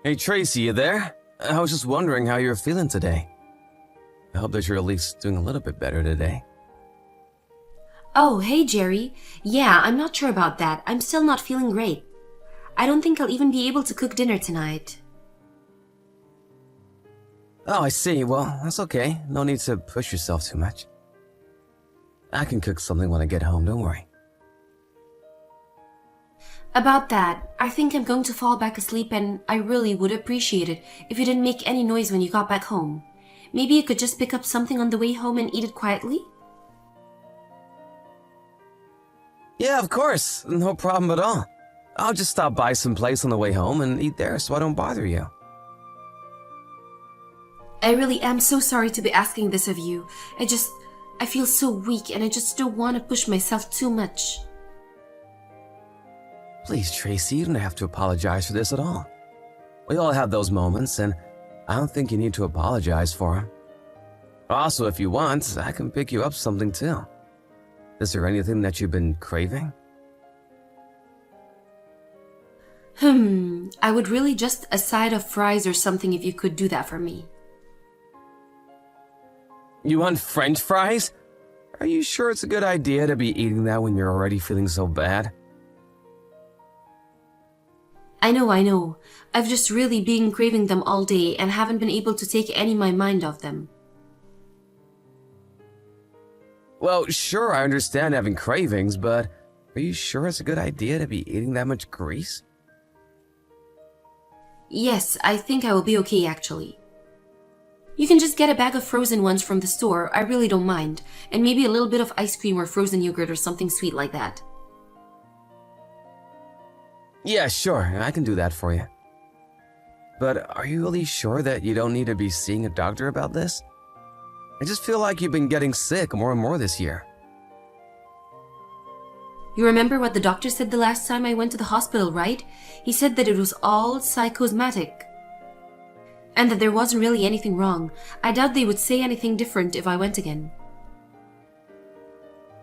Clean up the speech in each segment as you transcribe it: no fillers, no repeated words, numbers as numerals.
Hey Tracy, you there? I was just wondering how you're feeling today. I hope that you're at least doing a little bit better today. Oh, hey Jerry. Yeah, I'm not sure about that. I'm still not feeling great. I don't think I'll even be able to cook dinner tonight. Oh, I see. Well, that's okay. No need to push yourself too much. I can cook something when I get home, don't worry. About that, I think I'm going to fall back asleep and I really would appreciate it if you didn't make any noise when you got back home. Maybe you could just pick up something on the way home and eat it quietly? Yeah, of course. No problem at all. I'll just stop by someplace on the way home and eat there so I don't bother you. I really am so sorry to be asking this of you. I feel so weak and I just don't want to push myself too much. Please, Tracy, you don't have to apologize for this at all. We all have those moments, and I don't think you need to apologize for them. Also, if you want, I can pick you up something too. Is there anything that you've been craving? I would really just a side of fries or something if you could do that for me. You want French fries? Are you sure it's a good idea to be eating that when you're already feeling so bad? I know. I've just really been craving them all day and haven't been able to take any of my mind off them. Well, sure, I understand having cravings, but are you sure it's a good idea to be eating that much grease? Yes, I think I will be okay actually. You can just get a bag of frozen ones from the store, I really don't mind, and maybe a little bit of ice cream or frozen yogurt or something sweet like that. Yeah, sure, I can do that for you. But are you really sure that you don't need to be seeing a doctor about this? I just feel like you've been getting sick more and more this year. You remember what the doctor said the last time I went to the hospital, right? He said that it was all psychosomatic. And that there wasn't really anything wrong. I doubt they would say anything different if I went again.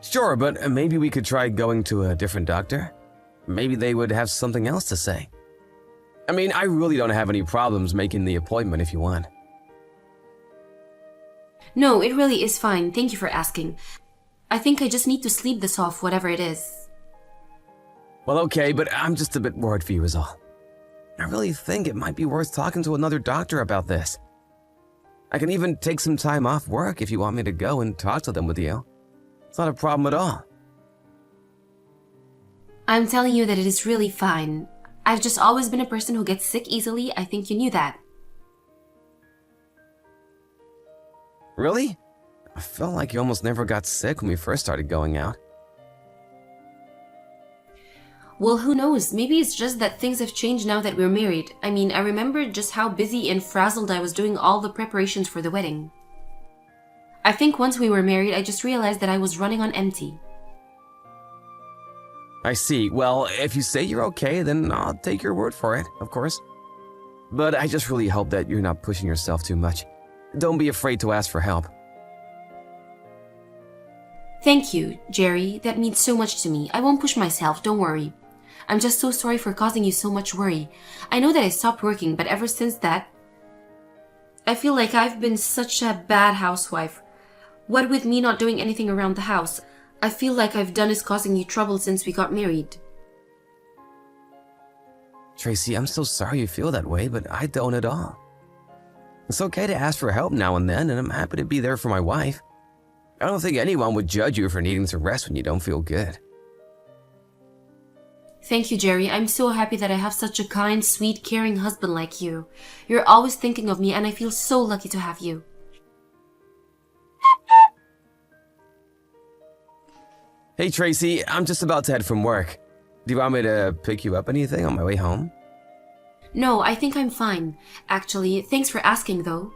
Sure, but maybe we could try going to a different doctor? Maybe they would have something else to say. I mean, I really don't have any problems making the appointment if you want. No, it really is fine. Thank you for asking. I think I just need to sleep this off, whatever it is. Well, okay, but I'm just a bit worried for you is all. I really think it might be worth talking to another doctor about this. I can even take some time off work if you want me to go and talk to them with you. It's not a problem at all. I'm telling you that it is really fine. I've just always been a person who gets sick easily. I think you knew that. Really? I felt like you almost never got sick when we first started going out. Well, who knows? Maybe it's just that things have changed now that we're married. I mean, I remember just how busy and frazzled I was doing all the preparations for the wedding. I think once we were married, I just realized that I was running on empty. I see. Well, if you say you're okay, then I'll take your word for it, of course. But I just really hope that you're not pushing yourself too much. Don't be afraid to ask for help. Thank you, Jerry. That means so much to me. I won't push myself, don't worry. I'm just so sorry for causing you so much worry. I know that I stopped working, but ever since that, I feel like I've been such a bad housewife. What with me not doing anything around the house, I feel like I've done is causing you trouble since we got married. Tracy, I'm so sorry you feel that way, but I don't at all. It's okay to ask for help now and then, and I'm happy to be there for my wife. I don't think anyone would judge you for needing to rest when you don't feel good. Thank you, Jerry. I'm so happy that I have such a kind, sweet, caring husband like you. You're always thinking of me, and I feel so lucky to have you. Hey Tracy, I'm just about to head from work. Do you want me to pick you up anything on my way home? No, I think I'm fine. Actually, thanks for asking, though.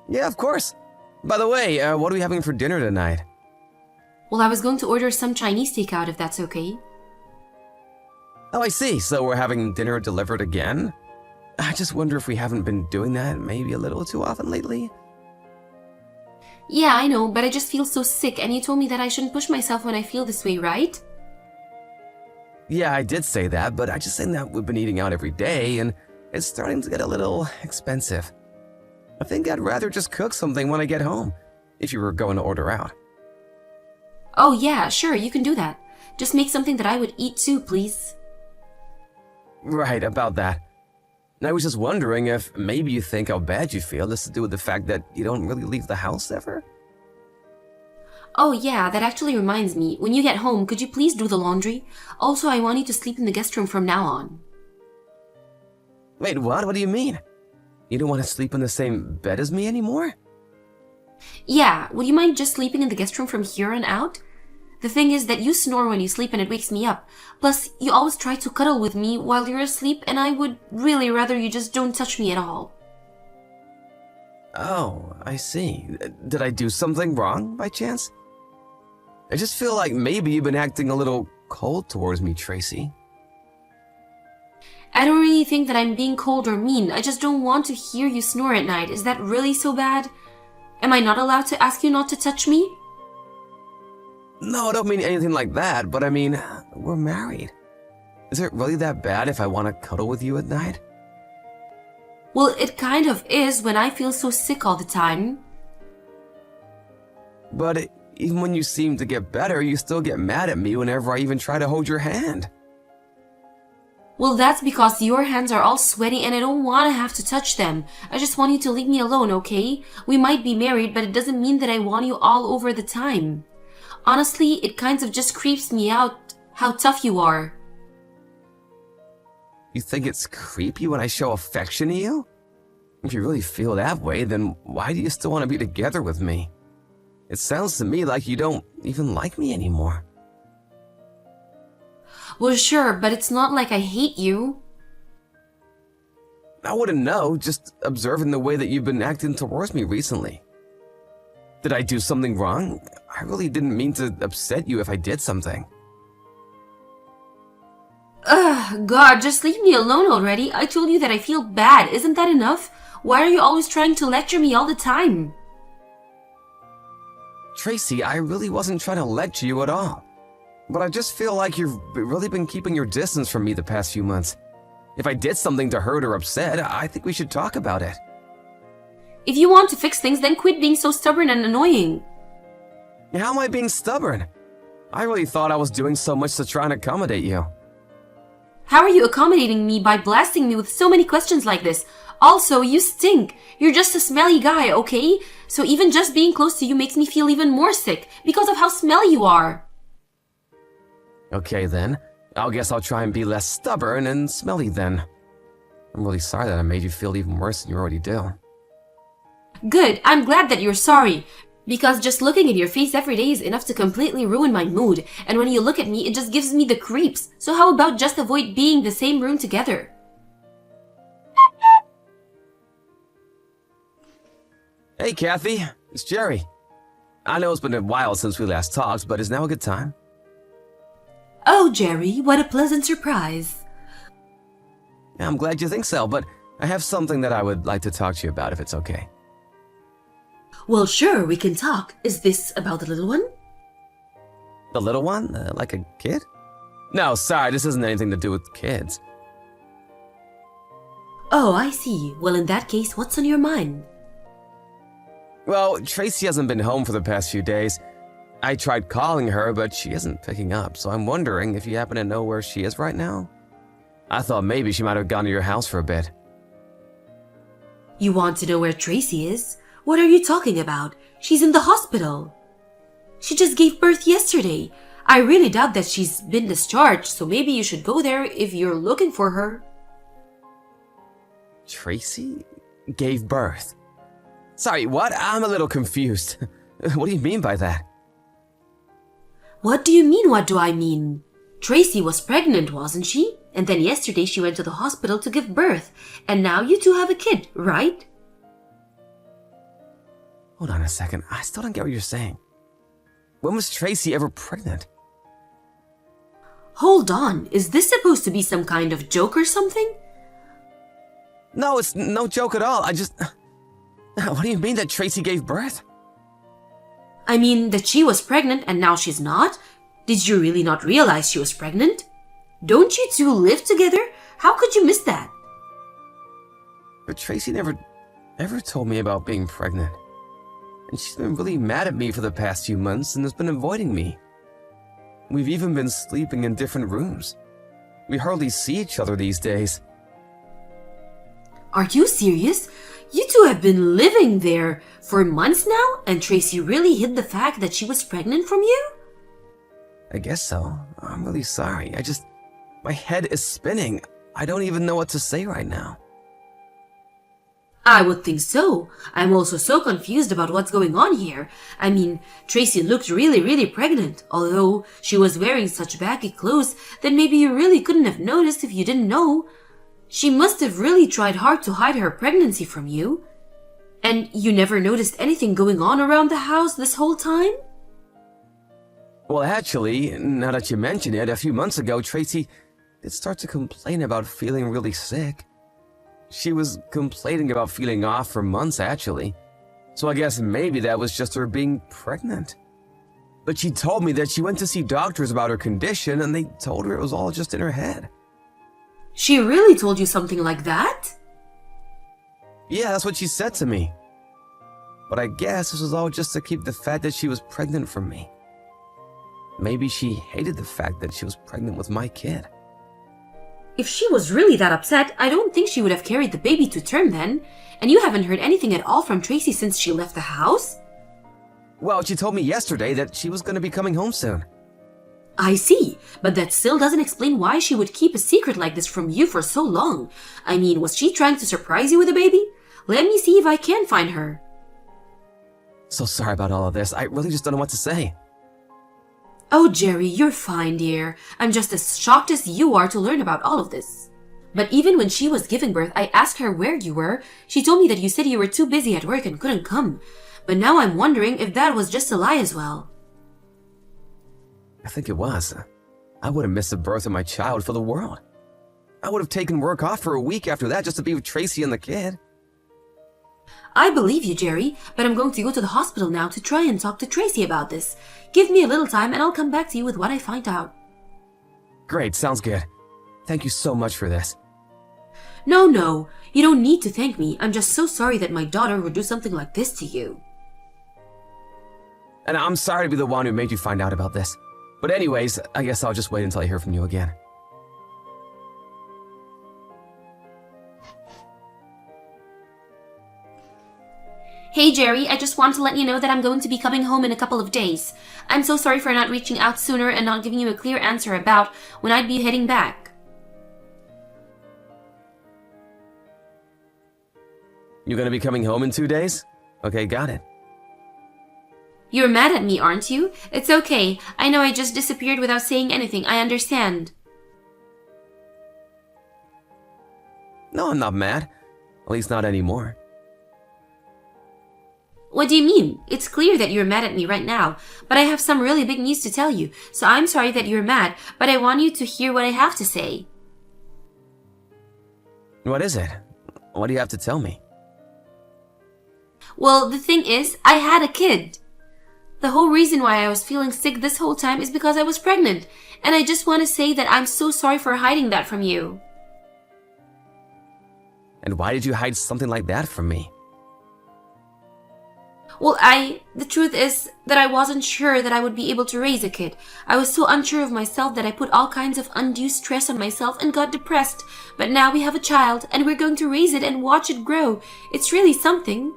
Yeah, of course. By the way, what are we having for dinner tonight? Well, I was going to order some Chinese takeout if that's okay. Oh, I see. So we're having dinner delivered again? I just wonder if we haven't been doing that maybe a little too often lately. Yeah, I know, but I just feel so sick, and you told me that I shouldn't push myself when I feel this way, right? Yeah, I did say that, but I just said that we've been eating out every day, and it's starting to get a little expensive. I think I'd rather just cook something when I get home, if you were going to order out. Oh yeah, sure, you can do that. Just make something that I would eat too, please. Right, about that. I was just wondering if maybe you think how bad you feel has to do with the fact that you don't really leave the house ever? Oh yeah, that actually reminds me. When you get home, could you please do the laundry? Also, I want you to sleep in the guest room from now on. Wait, what? What do you mean? You don't want to sleep in the same bed as me anymore? Yeah, would you mind just sleeping in the guest room from here on out? The thing is that you snore when you sleep and it wakes me up. Plus, you always try to cuddle with me while you're asleep and I would really rather you just don't touch me at all. Oh, I see. Did I do something wrong by chance? I just feel like maybe you've been acting a little cold towards me, Tracy. I don't really think that I'm being cold or mean. I just don't want to hear you snore at night. Is that really so bad? Am I not allowed to ask you not to touch me? No, I don't mean anything like that, but I mean, we're married. Is it really that bad if I want to cuddle with you at night? Well, it kind of is when I feel so sick all the time. But even when you seem to get better, you still get mad at me whenever I even try to hold your hand. Well, that's because your hands are all sweaty and I don't want to have to touch them. I just want you to leave me alone, okay? We might be married, but it doesn't mean that I want you all over the time. Honestly, it kind of just creeps me out how tough you are. You think it's creepy when I show affection to you? If you really feel that way, then why do you still want to be together with me? It sounds to me like you don't even like me anymore. Well, sure, but it's not like I hate you. I wouldn't know, just observing the way that you've been acting towards me recently. Did I do something wrong? I really didn't mean to upset you if I did something. Ugh, God, just leave me alone already. I told you that I feel bad. Isn't that enough? Why are you always trying to lecture me all the time? Tracy, I really wasn't trying to lecture you at all. But I just feel like you've really been keeping your distance from me the past few months. If I did something to hurt or upset, I think we should talk about it. If you want to fix things, then quit being so stubborn and annoying. How am I being stubborn? I really thought I was doing so much to try and accommodate you. How are you accommodating me by blasting me with so many questions like this? Also, you stink. You're just a smelly guy, okay? So even just being close to you makes me feel even more sick because of how smelly you are. Okay then, I guess I'll try and be less stubborn and smelly then. I'm really sorry that I made you feel even worse than you already do. Good, I'm glad that you're sorry. Because just looking at your face every day is enough to completely ruin my mood. And when you look at me, it just gives me the creeps. So how about just avoid being in the same room together? Hey Kathy, it's Jerry. I know it's been a while since we last talked, but is now a good time? Oh, Jerry, what a pleasant surprise. Yeah, I'm glad you think so, but I have something that I would like to talk to you about if it's okay. Well, sure, we can talk. Is this about the little one? The little one? Like a kid? No, sorry, this isn't anything to do with kids. Oh, I see. Well, in that case, what's on your mind? Well, Tracy hasn't been home for the past few days. I tried calling her, but she isn't picking up, so I'm wondering if you happen to know where she is right now? I thought maybe she might have gone to your house for a bit. You want to know where Tracy is? What are you talking about? She's in the hospital. She just gave birth yesterday. I really doubt that she's been discharged, so maybe you should go there if you're looking for her. Tracy gave birth? Sorry, what? I'm a little confused. What do you mean by that? What do you mean, what do I mean? Tracy was pregnant, wasn't she? And then yesterday she went to the hospital to give birth. And now you two have a kid, right? Hold on a second, I still don't get what you're saying. When was Tracy ever pregnant? Hold on, is this supposed to be some kind of joke or something? No, it's no joke at all. What do you mean that Tracy gave birth? I mean that she was pregnant and now she's not? Did you really not realize she was pregnant? Don't you two live together? How could you miss that? But Tracy never ever told me about being pregnant. And she's been really mad at me for the past few months and has been avoiding me. We've even been sleeping in different rooms. We hardly see each other these days. Are you serious? You two have been living there for months now, and Tracy really hid the fact that she was pregnant from you? I guess so. I'm really sorry. My head is spinning. I don't even know what to say right now. I would think so. I'm also so confused about what's going on here. I mean, Tracy looked really pregnant. Although she was wearing such baggy clothes that maybe you really couldn't have noticed if you didn't know. She must have really tried hard to hide her pregnancy from you. And you never noticed anything going on around the house this whole time? Well, actually, now that you mention it, a few months ago, Tracy did start to complain about feeling really sick. She was complaining about feeling off for months, actually. So I guess maybe that was just her being pregnant. But she told me that she went to see doctors about her condition and they told her it was all just in her head. She really told you something like that? Yeah, that's what she said to me. But I guess this was all just to keep the fact that she was pregnant from me. Maybe she hated the fact that she was pregnant with my kid. If she was really that upset, I don't think she would have carried the baby to term then. And you haven't heard anything at all from Tracy since she left the house? Well, she told me yesterday that she was going to be coming home soon. I see, but that still doesn't explain why she would keep a secret like this from you for so long. I mean, was she trying to surprise you with a baby? Let me see if I can find her. So sorry about all of this. I really just don't know what to say. Oh, Jerry, you're fine, dear. I'm just as shocked as you are to learn about all of this. But even when she was giving birth, I asked her where you were. She told me that you said you were too busy at work and couldn't come. But now I'm wondering if that was just a lie as well. I think it was. I would have missed the birth of my child for the world. I would have taken work off for a week after that just to be with Tracy and the kid. I believe you, Jerry, but I'm going to go to the hospital now to try and talk to Tracy about this. Give me a little time and I'll come back to you with what I find out. Great, sounds good. Thank you so much for this. No, you don't need to thank me. I'm just so sorry that my daughter would do something like this to you. And I'm sorry to be the one who made you find out about this. But anyways, I guess I'll just wait until I hear from you again. Hey Jerry, I just want to let you know that I'm going to be coming home in a couple of days. I'm so sorry for not reaching out sooner and not giving you a clear answer about when I'd be heading back. You gonna be coming home in 2 days? Okay, got it. You're mad at me, aren't you? It's okay. I know I just disappeared without saying anything. I understand. No, I'm not mad. At least not anymore. What do you mean? It's clear that you're mad at me right now, but I have some really big news to tell you, so I'm sorry that you're mad, but I want you to hear what I have to say. What is it? What do you have to tell me? Well, the thing is, I had a kid. The whole reason why I was feeling sick this whole time is because I was pregnant, and I just want to say that I'm so sorry for hiding that from you. And why did you hide something like that from me? Well, the truth is that I wasn't sure that I would be able to raise a kid. I was so unsure of myself that I put all kinds of undue stress on myself and got depressed. But now we have a child and we're going to raise it and watch it grow. It's really something.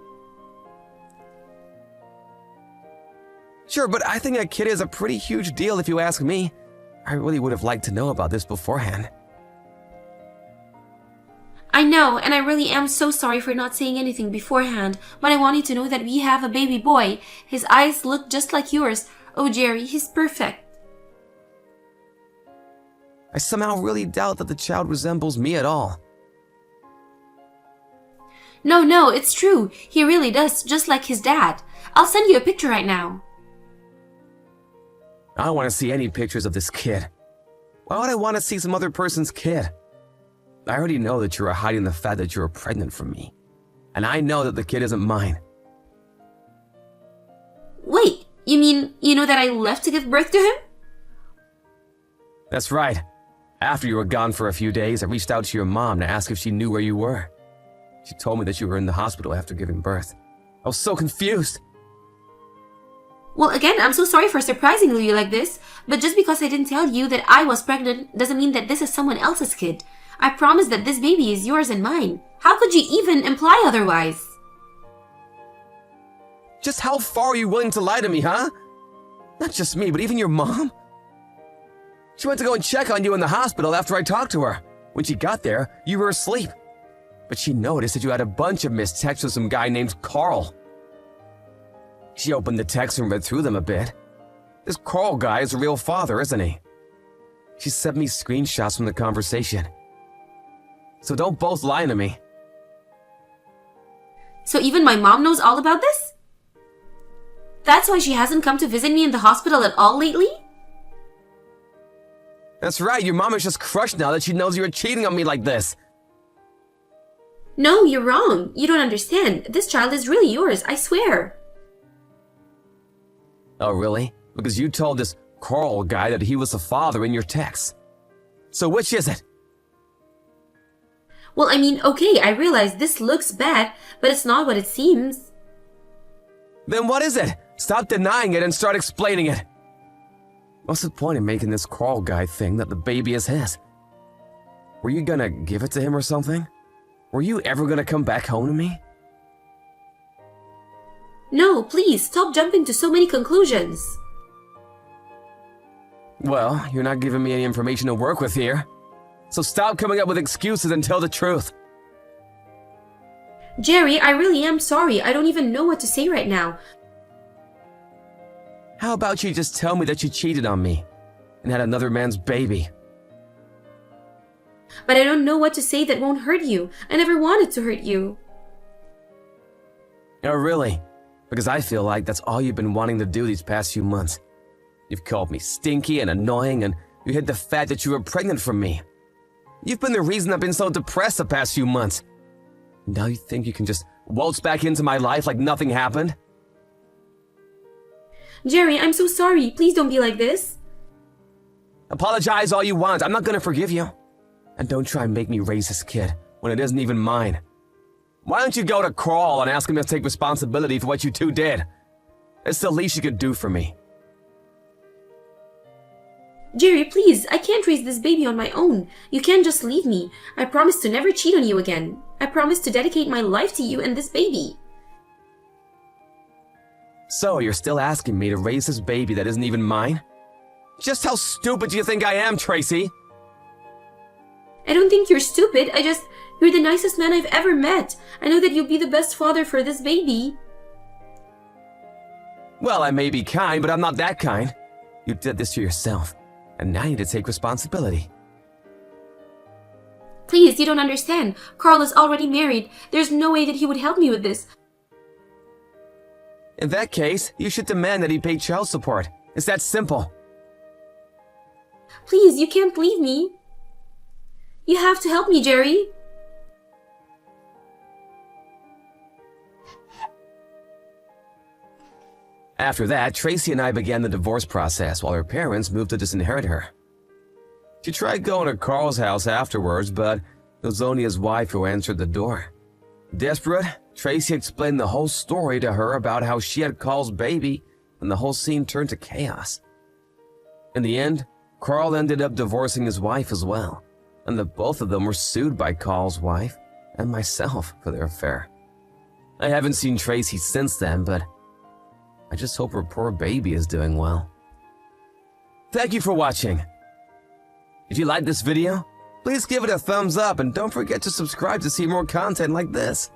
Sure, but I think a kid is a pretty huge deal if you ask me. I really would have liked to know about this beforehand. I know, and I really am so sorry for not saying anything beforehand, but I want you to know that we have a baby boy. His eyes look just like yours. Oh, Jerry, he's perfect. I somehow really doubt that the child resembles me at all. No, it's true. He really does, just like his dad. I'll send you a picture right now. I don't want to see any pictures of this kid. Why would I want to see some other person's kid? I already know that you are hiding the fact that you are pregnant from me. And I know that the kid isn't mine. Wait, you mean you know that I left to give birth to him? That's right. After you were gone for a few days, I reached out to your mom to ask if she knew where you were. She told me that you were in the hospital after giving birth. I was so confused. Well, again, I'm so sorry for surprising you like this, but just because I didn't tell you that I was pregnant doesn't mean that this is someone else's kid. I promise that this baby is yours and mine. How could you even imply otherwise? Just how far are you willing to lie to me, huh? Not just me, but even your mom? She went to go and check on you in the hospital after I talked to her. When she got there, you were asleep. But she noticed that you had a bunch of missed texts with some guy named Carl. She opened the texts and read through them a bit. This Carl guy is a real father, isn't he? She sent me screenshots from the conversation. So don't both lie to me. So even my mom knows all about this? That's why she hasn't come to visit me in the hospital at all lately? That's right, your mom is just crushed now that she knows you were cheating on me like this. No, you're wrong. You don't understand. This child is really yours, I swear. Oh, really? Because you told this Carl guy that he was the father in your texts. So which is it? Well, I mean, okay, I realize this looks bad, but it's not what it seems. Then what is it? Stop denying it and start explaining it. What's the point in making this Carl guy think that the baby is his? Were you gonna give it to him or something? Were you ever gonna come back home to me? No, please, stop jumping to so many conclusions. Well, you're not giving me any information to work with here. So stop coming up with excuses and tell the truth. Jerry, I really am sorry. I don't even know what to say right now. How about you just tell me that you cheated on me and had another man's baby? But I don't know what to say that won't hurt you. I never wanted to hurt you. Oh, really? Because I feel like that's all you've been wanting to do these past few months. You've called me stinky and annoying, and you hid the fact that you were pregnant from me. You've been the reason I've been so depressed the past few months. Now you think you can just waltz back into my life like nothing happened? Jerry, I'm so sorry. Please don't be like this. Apologize all you want. I'm not gonna forgive you. And don't try and make me raise this kid when it isn't even mine. Why don't you go to Carl and ask him to take responsibility for what you two did? It's the least you could do for me. Jerry, please, I can't raise this baby on my own. You can't just leave me. I promise to never cheat on you again. I promise to dedicate my life to you and this baby. So you're still asking me to raise this baby that isn't even mine? Just how stupid do you think I am, Tracy? I don't think you're stupid. You're the nicest man I've ever met. I know that you'll be the best father for this baby. Well, I may be kind, but I'm not that kind. You did this to yourself, and now you need to take responsibility. Please, you don't understand. Carl is already married. There's no way that he would help me with this. In that case, you should demand that he pay child support. It's that simple. Please, you can't leave me. You have to help me, Jerry. After that, Tracy and I began the divorce process while her parents moved to disinherit her. She tried going to Carl's house afterwards, but it was only his wife who answered the door. Desperate, Tracy explained the whole story to her about how she had Carl's baby, and the whole scene turned to chaos. In the end, Carl ended up divorcing his wife as well, and the both of them were sued by Carl's wife and myself for their affair. I haven't seen Tracy since then, but I just hope her poor baby is doing well. Thank you for watching. If you liked this video, please give it a thumbs up and don't forget to subscribe to see more content like this.